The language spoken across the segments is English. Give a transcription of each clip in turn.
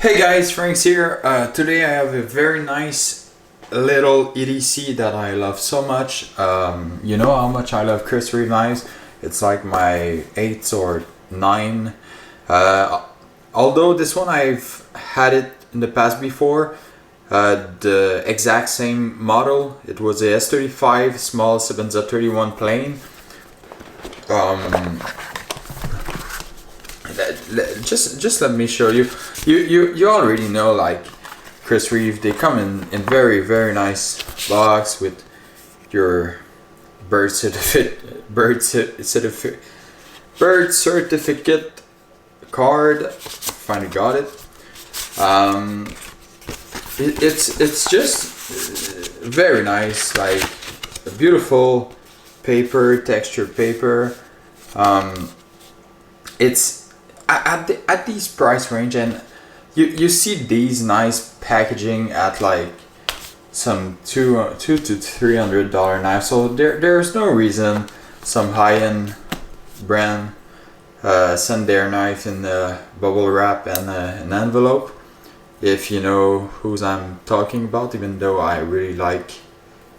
Hey guys, Frank's here. Today I have a very nice little EDC that I love so much. You know how much I love Chris Reeve knives. It's like my 8 or 9. Although this one I've had it in the past before. The exact same model. It was a s35 small 7Z31 plane. Just let me show you. You already know, like, Chris Reeve, they come in very nice box with your birth certificate card. Finally got it. It's just very nice, like a beautiful paper, textured paper. It's at these price range, and you see these nice packaging at like some $200 to $300 knife. So there's no reason some high-end brand send their knife in the bubble wrap and an envelope. If you know whose I'm talking about, even though I really like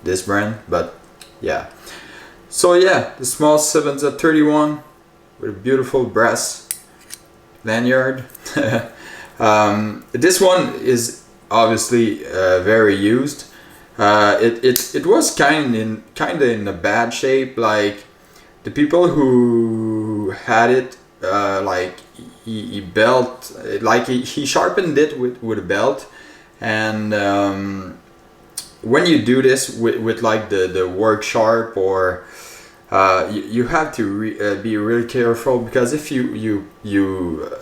this brand, but yeah. So yeah, the small 7Z31 with a beautiful brass lanyard. This one is obviously very used. It was kind of in a bad shape. Like, the people who had it, like he sharpened it with a belt, and when you do this with like the work sharp, or you have to be really careful, because if you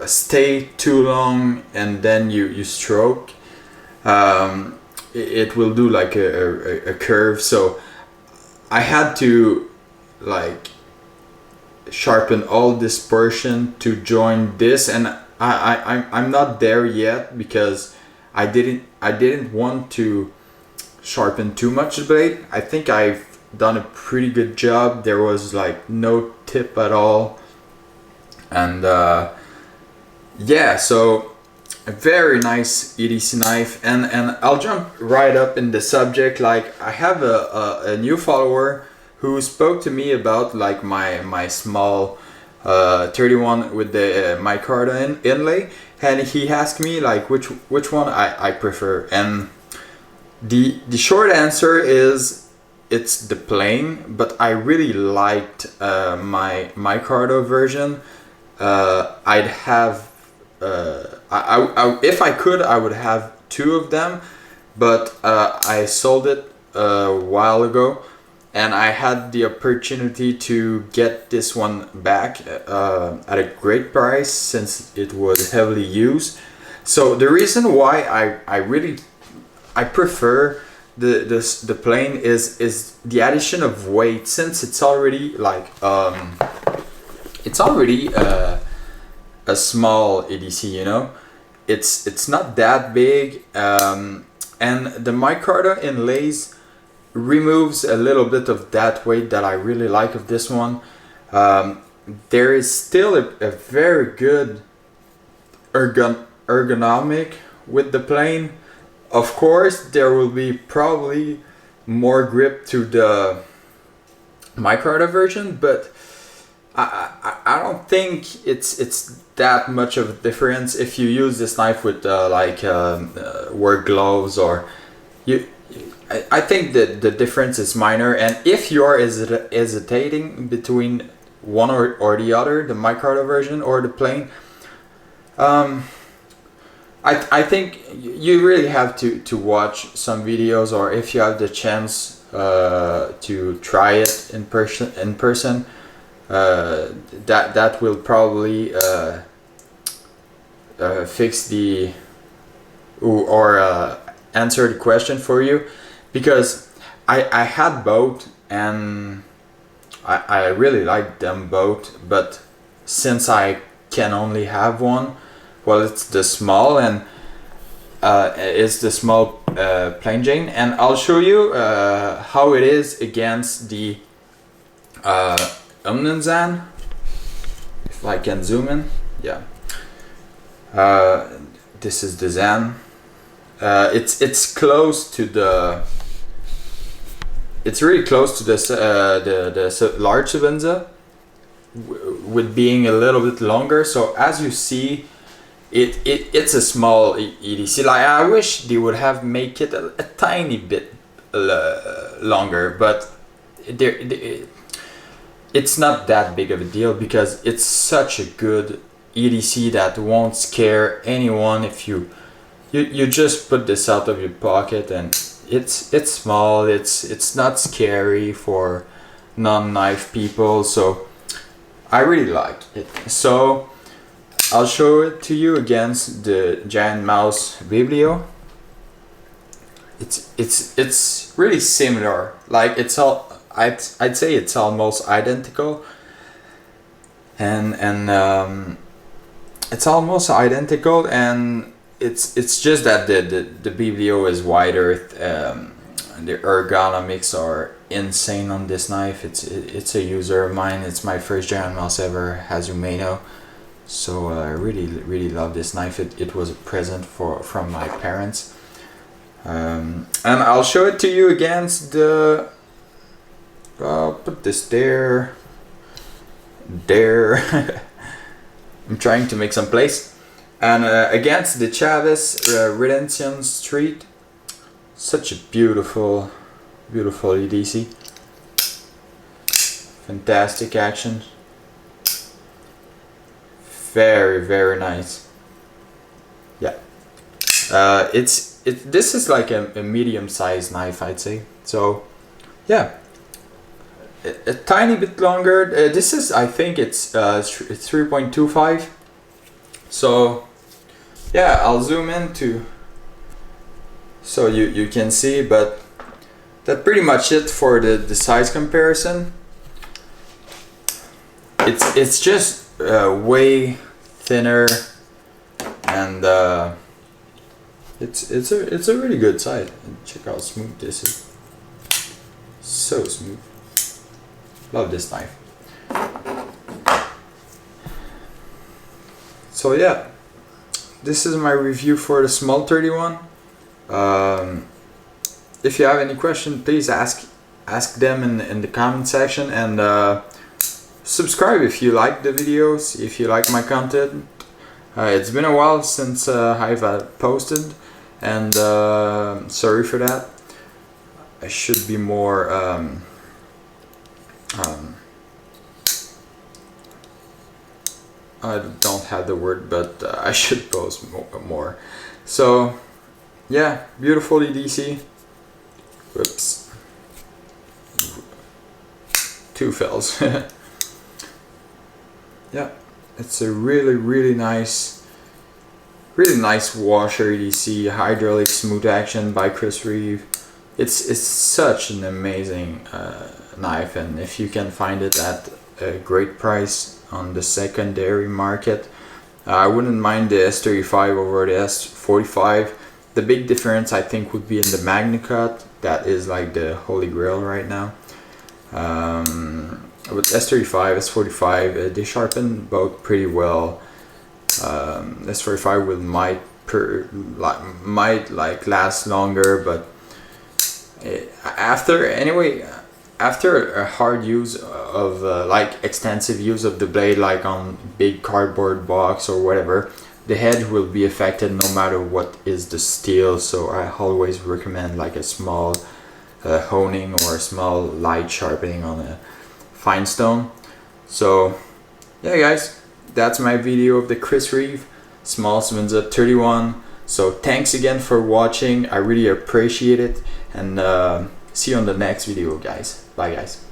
stay too long and then you stroke, it will do like a curve. So I had to like sharpen all this portion to join this, and I'm not there yet, because I didn't want to sharpen too much the blade. I think I've done a pretty good job. There was like no tip at all, and yeah, so a very nice EDC knife. And I'll jump right up in the subject. Like, I have a new follower who spoke to me about like my small 31 with the micarta inlay, and he asked me like which one I prefer, and the short answer is it's the plain, but I really liked my micarta version. I'd have I if I could, I would have 2 of them, but I sold it a while ago, and I had the opportunity to get this one back at a great price, since it was heavily used. So the reason why I prefer the plane is the addition of weight, since it's already like a small EDC, you know. It's not that big, and the micarta inlays removes a little bit of that weight that I really like of this one. There is still a very good ergonomic with the plane. Of course, there will be probably more grip to the micarta version, but I don't think it's that much of a difference if you use this knife with work gloves, or I think that the difference is minor. And if you're hesitating between one or the other, the micarta version or the plane, I think you really have to watch some videos, or if you have the chance to try it in person, that will probably fix the or answer the question for you, because I had both, and I really like them both, but since I can only have one, well, it's the small, and it's the small plain Jane, and I'll show you how it is against the Omnenzan, if I can zoom in. Yeah, this is the Zen. It's close to the. It's really close to the large Savenza, with being a little bit longer. So as you see, it's a small EDC. Like, I wish they would have make it a tiny bit longer, but it's not that big of a deal because it's such a good EDC that won't scare anyone if you just put this out of your pocket, and it's small, it's not scary for non-knife people, so I really like it. So I'll show it to you against the Giant Mouse Biblio. It's really similar. Like, it's all, I'd say it's almost identical, and it's almost identical, and it's just that the Biblio is wider. The ergonomics are insane on this knife. It's a user of mine. It's my first Giant Mouse ever, as you may know. So I really love this knife. It was a present from my parents. And I'll show it to you against the. I'll put this there. I'm trying to make some place. And against the Chavez Redemption Street. Such a beautiful EDC. Fantastic action. Very nice. Yeah. This is like a medium-sized knife, I'd say. So, yeah. A tiny bit longer. This is, I think it's 3.25. So, yeah, I'll zoom in so you can see, but that's pretty much it for the size comparison. It's just way thinner, and it's a really good size. Check how smooth this is. So smooth. Love this knife. So yeah, this is my review for the small 31. If you have any question, please ask them in the comment section, and subscribe if you like the videos, if you like my content. It's been a while since I've posted, and sorry for that. I should be more I don't have the word, but I should post more. So yeah, beautiful EDC. Whoops, two fells. Yeah, it's a really nice washer EDC, hydraulic smooth action by Chris Reeve. It's such an amazing knife, and if you can find it at a great price on the secondary market, I wouldn't mind the S35 over the S45. The big difference, I think, would be in the Magna Cut. That is like the holy grail right now. With S35, S45, they sharpen both pretty well. S45 will might last longer, but after a hard use of like extensive use of the blade, like on big cardboard box or whatever, the head will be affected no matter what is the steel. So I always recommend like a small honing or a small light sharpening on a fine stone. So yeah guys, that's my video of the Chris Reeve small Savenza 31. So thanks again for watching, I really appreciate it, and see you on the next video guys. Bye guys.